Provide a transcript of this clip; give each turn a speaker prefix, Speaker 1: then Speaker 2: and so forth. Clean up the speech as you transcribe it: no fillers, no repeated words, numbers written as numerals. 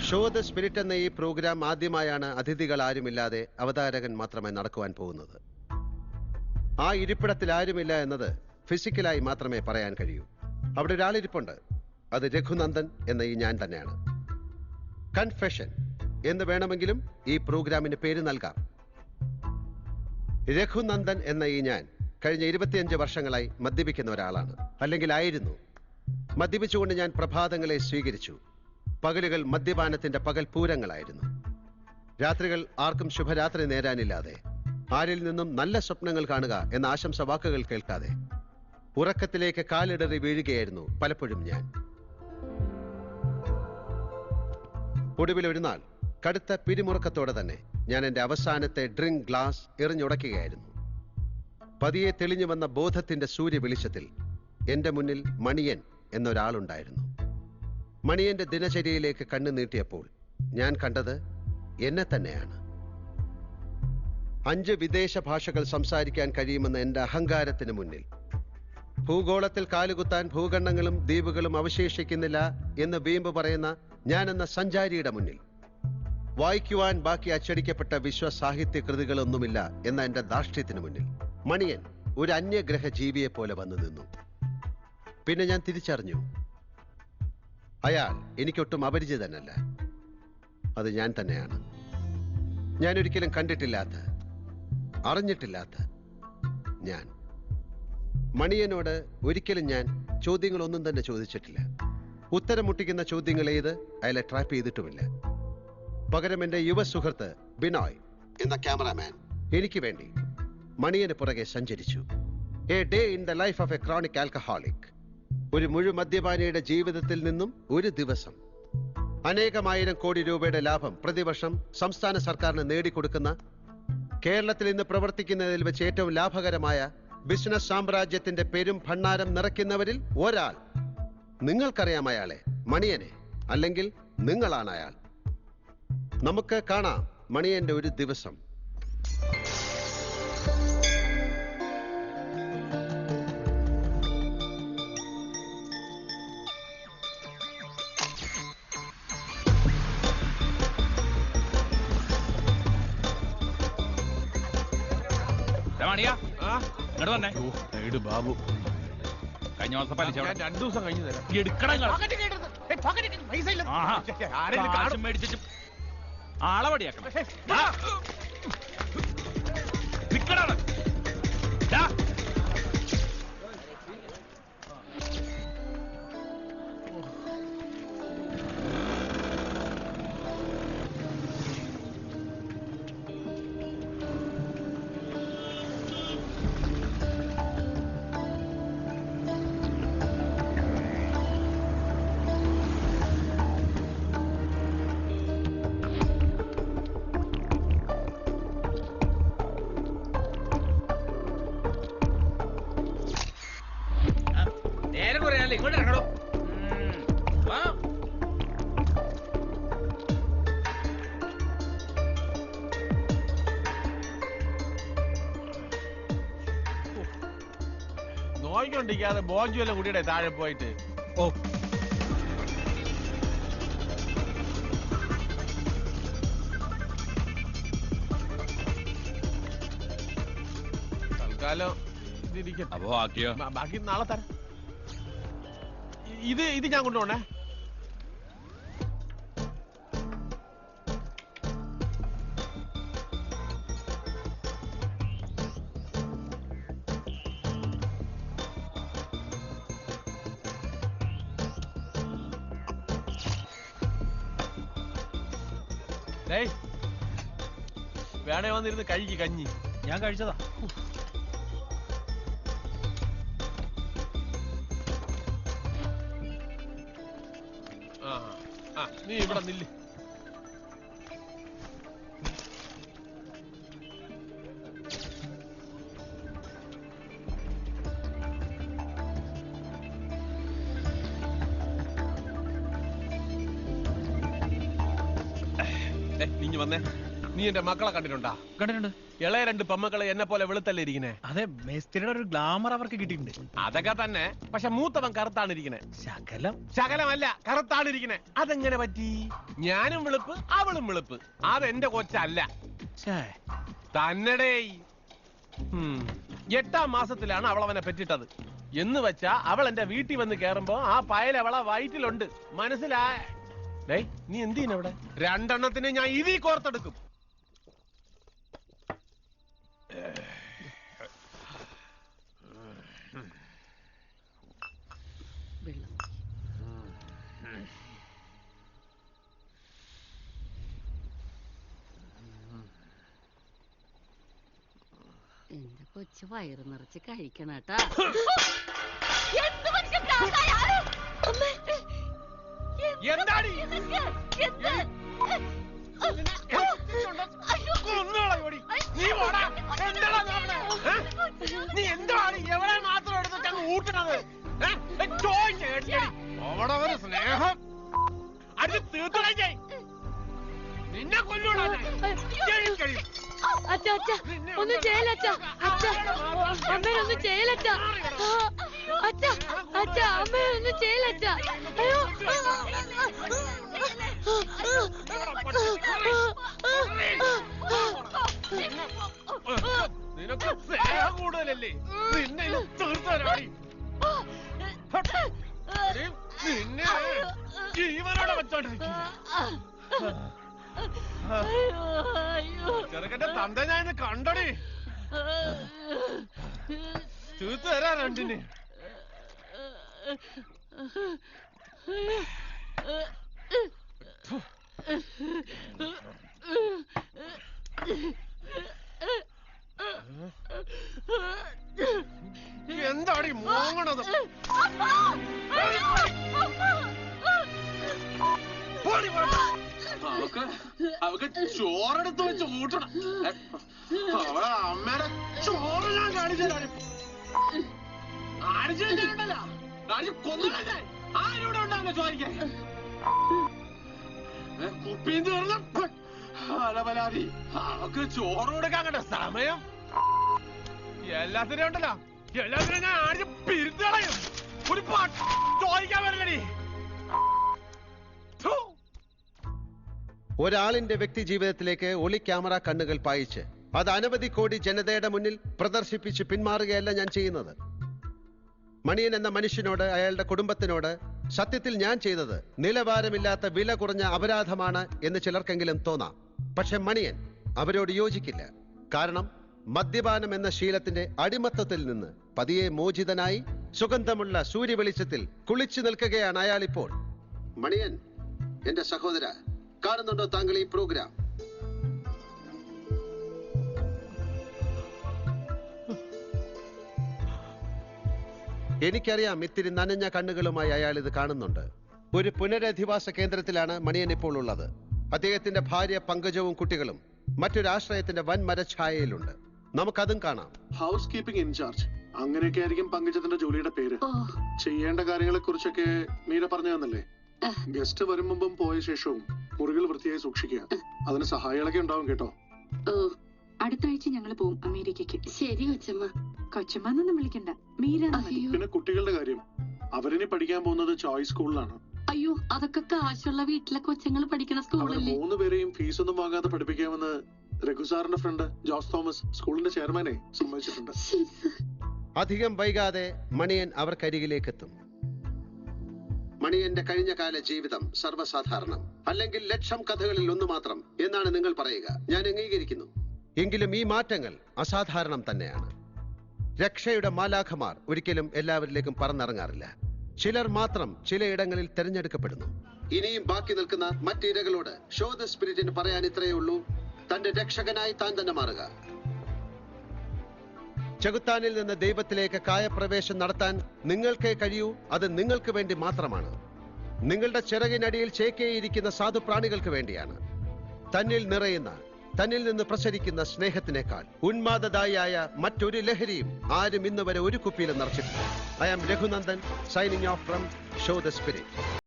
Speaker 1: Show the spirit എന്ന ഈ programme ആദ്യമായാണ് അതിഥികൾ ആരുമില്ലാതെ അവതാരകൻ മാത്രമായി നടക്കുവാൻ പോകുന്നത്. ആ ഇരിപ്പിടത്തിൽ ആരുമില്ല എന്നത് ഫിസിക്കലായി മാത്രമേ പറയാൻ കഴിയൂ. അവിടെ ഒരാളിരിപ്പുണ്ട്. അത് രഘുനന്ദൻ എന്ന ഈ ഞാൻ തന്നെയാണ്. കൺഫെഷൻ എന്ന് വേണമെങ്കിലും ഈ പ്രോഗ്രാമിന് പേര് നൽകാം. രഘുനന്ദൻ എന്ന ഈ ഞാൻ കഴിഞ്ഞ 25 വർഷങ്ങളായി മദ്യപിക്കുന്ന ഒരാളാണ്, അല്ലെങ്കിൽ ആയിരുന്നു. മദ്യപിച്ചുകൊണ്ട് ഞാൻ പ്രഭാതങ്ങളെ സ്വീകരിച്ചു. പകലുകൾ മദ്യപാനത്തിന്റെ പകൽ പൂരങ്ങളായിരുന്നു. രാത്രികൾ ആർക്കും ശുഭരാത്രി നേരാനില്ലാതെ, ആരിൽ നിന്നും നല്ല സ്വപ്നങ്ങൾ കാണുക എന്ന ആശംസ വാക്കുകൾ കേൾക്കാതെ ഉറക്കത്തിലേക്ക് കാലിടറി വീഴുകയായിരുന്നു പലപ്പോഴും ഞാൻ. ഒടുവിൽ ഒരു നാൾ കടുത്ത പിരിമുറുക്കത്തോടെ തന്നെ ഞാൻ എൻ്റെ അവസാനത്തെ ഡ്രിങ്ക് ഗ്ലാസ് എറിഞ്ഞുടയ്ക്കുകയായിരുന്നു. പതിയെ തെളിഞ്ഞു വന്ന ബോധത്തിന്റെ സൂര്യ വെളിച്ചത്തിൽ എൻ്റെ മുന്നിൽ മണിയൻ എന്നൊരാളുണ്ടായിരുന്നു. മണിയന്റെ ദിനചര്യയിലേക്ക് കണ്ണു നീട്ടിയപ്പോൾ ഞാൻ കണ്ടത് എന്നെ തന്നെയാണ്. 5 വിദേശ ഭാഷകൾ സംസാരിക്കാൻ കഴിയുമെന്ന എൻ്റെ അഹങ്കാരത്തിന് മുന്നിൽ, ഭൂഗോളത്തിൽ കാലുകുത്താൻ ഭൂഖണ്ഡങ്ങളും ദ്വീപുകളും അവശേഷിക്കുന്നില്ല എന്ന് വീമ്പ് പറയുന്ന ഞാനെന്ന സഞ്ചാരിയുടെ മുന്നിൽ, വായിക്കുവാൻ ബാക്കി അച്ചടിക്കപ്പെട്ട വിശ്വസാഹിത്യ കൃതികളൊന്നുമില്ല എന്ന എൻ്റെ ധാർഷ്ട്യത്തിന് മുന്നിൽ മണിയൻ ഒരു അന്യഗ്രഹ ജീവിയെ പോലെ വന്നു നിന്നു. പിന്നെ ഞാൻ തിരിച്ചറിഞ്ഞു, അയാൾ എനിക്കൊട്ടും അപരിചിതനല്ല. അത് ഞാൻ തന്നെയാണ്. ഞാൻ ഒരിക്കലും കണ്ടിട്ടില്ലാത്ത, അറിഞ്ഞിട്ടില്ലാത്ത ഞാൻ. മണിയനോട് ഒരിക്കലും ഞാൻ ചോദ്യങ്ങളൊന്നും തന്നെ ചോദിച്ചിട്ടില്ല. ഉത്തരം മുട്ടിക്കുന്ന ചോദ്യങ്ങൾ ഏത് അയാളെ ട്രാപ്പ് ചെയ്തിട്ടുമില്ല. പകരം എൻ്റെ യുവ സുഹൃത്ത് ബിനോയ് എന്ന ക്യാമറാമാൻ എനിക്ക് വേണ്ടി മണിയന് പുറകെ സഞ്ചരിച്ചു. A day in the life of A chronic alcoholic. ഒരു മുഴുമദ്യപാനിയുടെ ജീവിതത്തിൽ നിന്നും ഒരു ദിവസം. അനേകമായിരം കോടി രൂപയുടെ ലാഭം പ്രതിവർഷം സംസ്ഥാന സർക്കാരിന് നേടിക്കൊടുക്കുന്ന, കേരളത്തിൽ ഇന്ന് പ്രവർത്തിക്കുന്നതിൽ വെച്ച് ഏറ്റവും ലാഭകരമായ ബിസിനസ് സാമ്രാജ്യത്തിന്റെ പെരും ഭണ്ണാരം നിറയ്ക്കുന്നവരിൽ ഒരാൾ. നിങ്ങൾക്കറിയാം അയാളെ, മണിയനെ. അല്ലെങ്കിൽ നിങ്ങളാണ് അയാൾ. നമുക്ക് കാണാം മണിയന്റെ ഒരു ദിവസം.
Speaker 2: ബാബു
Speaker 3: കഴിഞ്ഞ മാസം പലിശ
Speaker 2: 2 ദിവസം കഴിഞ്ഞു തരാം.
Speaker 3: എടുക്കണം മേടിച്ചിട്ട് ആളവടിയാക്കണം. ഇങ്ങോട്ട് ഇറങ്ങണോ?
Speaker 2: നോയിക്കൊണ്ടിരിക്കാതെ ബോജു എല്ലാം കുട്ടിയുടെ താഴെ പോയിട്ട്.
Speaker 3: ഓ,
Speaker 2: തൽക്കാലം ഇതിരിക്കട്ടെ.
Speaker 3: അപ്പോ ആക്കിയോ?
Speaker 2: ബാക്കി നാളെ തരാം. ഇത് ഞാൻ കൊണ്ടുപോണേ. വേണേ വന്നിരുന്ന് കഴിക്ക് കഞ്ഞി.
Speaker 3: ഞാൻ കഴിച്ചതാ.
Speaker 2: നീ ഇവിടെ നില്ല്. നീ വന്നേ. നീ എന്റെ മക്കളെ കണ്ടിട്ടുണ്ടാ?
Speaker 3: കണ്ടിട്ടുണ്ട്.
Speaker 2: ഇളയ 2 പെമ്മക്കളെ എന്നെ പോലെ വെളുത്തല്ലേ ഇരിക്കണേ?
Speaker 3: അതെ, മേസ്തിരിയുടെ ഒരു ഗ്ലാമർ അവർക്ക് കിട്ടിയിട്ടുണ്ട്.
Speaker 2: അതൊക്കെ തന്നെ. പക്ഷെ മൂത്തവൻ കറുത്താണ് ഇരിക്കണേ. ശകലമല്ല, കറുത്താണ് ഇരിക്കണേ. അതെങ്ങനെ പറ്റി? ഞാനും വെളുപ്പ്, അവളും വെളുപ്പ്. അതെന്റെ കൊച്ചല്ല തന്നെടേ. 8ാം മാസത്തിലാണ് അവൾ അവനെ പെറ്റിട്ടത്. എന്ന് വെച്ചാ അവൾ എന്റെ വീട്ടിൽ വന്ന് കേറുമ്പോ ആ പയൽ അവളെ വയറ്റിലുണ്ട്. മനസ്സിലായ? നീ എന്ത് ചെയ്യുന്ന അവിടെ? 2 എണ്ണത്തിന് ഞാൻ ഇതി കോർത്തെടുക്കും.
Speaker 4: എന്റെ കൊച്ചു വയറ് നിറച്ച് കഴിക്കണട്ടാ.
Speaker 2: എന്താടി നീ എന്താണ് എവിടെ മാത്രം എടുത്തിട്ട് അങ്ങ് ഊട്ടണത്? അവിടെ സ്നേഹം അത് തീർത്തടേ. നിന്നെ കൊല്ലൂടാ.
Speaker 4: അച്ഛാ ഒന്നും ചെയ്യലച്ചാ. അമ്മയൊന്നും ചെയ്യലച്ചാ. അച്ഛാ അമ്മയൊന്നും ചെയ്യലച്ചാ. അയ്യോ
Speaker 2: നിനക്ക് സ്നേഹം കൂടുതലല്ലേ? നിന്നെ തീർത്തരാടി. നിന്നെ ജീവനോടെ വെച്ചോണ്ടിരിക്കും. ചെറുക്കന്റെ തന്ത ഞാൻ കണ്ടടി. തീർത്ത് തരാ 2ന്. എന്താടി മോങ്ങണത്?
Speaker 5: അവക്ക് ചോറെടുത്ത് വെച്ച് ഊട്ടണം. അവളെ അമ്മയുടെ ചോറ് ഞാൻ കാണിച്ചതല്ലോ. കൊന്നില്ലേ? ആരോടെ ഉണ്ടാകുന്ന ചോദിക്കാൻ കുപ്പിയും തീർന്ന അലപലാതി. അവക്ക് ചോറ് കൊടുക്കാൻ കണ്ട സമയം.
Speaker 2: എല്ലാത്തിനും ഉണ്ടല്ലോ, എല്ലാത്തിനും ഞാൻ ആദ്യം പിരിച്ചളയും. ഒരു പാട്ട് ചോദിക്കാൻ വരില്ലടി.
Speaker 1: ഒരാളിന്റെ വ്യക്തി ജീവിതത്തിലേക്ക് ഒളി ക്യാമറ കണ്ണുകൾ പായിച്ച് അത് അനവധി കോടി ജനതയുടെ മുന്നിൽ പ്രദർശിപ്പിച്ച് പിന്മാറുകയല്ല ഞാൻ ചെയ്യുന്നത്. മണിയൻ എന്ന മനുഷ്യനോട്, അയാളുടെ കുടുംബത്തിനോട് സത്യത്തിൽ ഞാൻ ചെയ്തത് നിലവാരമില്ലാത്ത വില കുറഞ്ഞ അപരാധമാണ് എന്ന് ചിലർക്കെങ്കിലും തോന്നാം. പക്ഷെ മണിയൻ അവരോട് യോജിക്കില്ല. കാരണം മദ്യപാനം എന്ന ശീലത്തിന്റെ അടിമത്തത്തിൽ നിന്ന് പതിയെ മോചിതനായി സുഗന്ധമുള്ള സൂര്യവെളിച്ചത്തിൽ കുളിച്ചു നിൽക്കുകയാണ് അയാൾ ഇപ്പോൾ. മണിയൻ, എന്റെ സഹോദര, കാണുന്നുണ്ടോ താങ്കൾ ഈ പ്രോഗ്രാം? എനിക്കറിയാം ഇത്തിരി നനഞ്ഞ കണ്ണുകളുമായി അയാൾ ഇത് കാണുന്നുണ്ട്. ഒരു പുനരധിവാസ കേന്ദ്രത്തിലാണ് മണിയൻ ഇപ്പോൾ ഉള്ളത്. അദ്ദേഹത്തിന്റെ ഭാര്യ പങ്കജവും കുട്ടികളും മറ്റൊരു ആശ്രയത്തിന്റെ വൻ മരഛായയിലുണ്ട്. നമുക്കതും കാണാം.
Speaker 5: ഹൗസ് കീപ്പിംഗ് ഇൻചാർജ്, അങ്ങനെയൊക്കെ ആയിരിക്കും പങ്കജത്തിന്റെ ജോലിയുടെ പേര്. ചെയ്യേണ്ട കാര്യങ്ങളെ കുറിച്ചൊക്കെ മീര പറഞ്ഞു തന്നല്ലേ? ഗസ്റ്റ് വരും മുമ്പും പോയ ശേഷവും മുറികൾ വൃത്തിയായി സൂക്ഷിക്കുക. അതിന് സഹായികളൊക്കെ ഉണ്ടാവും കേട്ടോ.
Speaker 6: അടുത്ത ആഴ്ച ഞങ്ങൾ പോവും അമേരിക്കക്ക്.
Speaker 4: ശരി കൊച്ചമ്മ.
Speaker 6: കൊച്ചമ്മന്നൊന്നും വിളിക്കണ്ട, മീര.
Speaker 5: പിന്നെ കുട്ടികളുടെ കാര്യം, അവരിനി പഠിക്കാൻ പോകുന്നത് ചോയ്സ് സ്കൂളിലാണ്.
Speaker 4: അയ്യോ, അതൊക്കെ കാശുള്ള വീട്ടിലെ കൊച്ചുങ്ങൾ പഠിക്കുന്ന
Speaker 5: അവർ
Speaker 4: സ്കൂളല്ലേ?
Speaker 5: 3 പേരെയും ഫീസ് ഒന്നും വാങ്ങാതെ പഠിപ്പിക്കാമെന്ന് രഘുസാറിന്റെ ഫ്രണ്ട് ജോസ് തോമസ്, സ്കൂളിന്റെ ചെയർമാനെ, സമ്മതിച്ചിട്ടുണ്ട്.
Speaker 1: അധികം വൈകാതെ മണിയൻ അവർക്കരികിലേക്ക് എത്തും. മണിയന്റെ കഴിഞ്ഞ കാല ജീവിതം സർവ്വസാധാരണം, അല്ലെങ്കിൽ ലക്ഷം കഥകളിൽ ഒന്ന് മാത്രം എന്നാണ് നിങ്ങൾ പറയുക. ഞാൻ അംഗീകരിക്കുന്നു. എങ്കിലും ഈ മാറ്റങ്ങൾ അസാധാരണം തന്നെയാണ്. രക്ഷയുടെ മാലാഖമാർ ഒരിക്കലും എല്ലാവരിലേക്കും പറന്നിറങ്ങാറില്ല. ചിലർ മാത്രം ചിലയിടങ്ങളിൽ തിരഞ്ഞെടുക്കപ്പെടുന്നു. ഇനിയും ബാക്കി നിൽക്കുന്ന മറ്റിരകളോട് ഷോ ദ സ്പിരിറ്റിന് പറയാൻ ഇത്രയേ ഉള്ളൂ: തന്റെ രക്ഷകനായി താൻ തന്നെ മാറുക. ചെകുത്താനിൽ നിന്ന് ദൈവത്തിലേക്ക് കായപ്രവേശം നടത്താൻ നിങ്ങൾക്കേ കഴിയൂ. അത് നിങ്ങൾക്ക് വേണ്ടി മാത്രമാണ്. നിങ്ങളുടെ ചിറകിനടിയിൽ ചേക്കേയിരിക്കുന്ന സാധുപ്രാണികൾക്ക് വേണ്ടിയാണ്. തന്നിൽ നിറയുന്ന, തന്നിൽ നിന്ന് പ്രസരിക്കുന്ന സ്നേഹത്തിനേക്കാൾ ഉന്മാദദായിയായ മറ്റൊരു ലഹരിയും ആരും ഇന്നുവരെ ഒരു കുപ്പിയിലും നിറച്ചിട്ടില്ല. I am Raghunandan, signing off from show the spirit.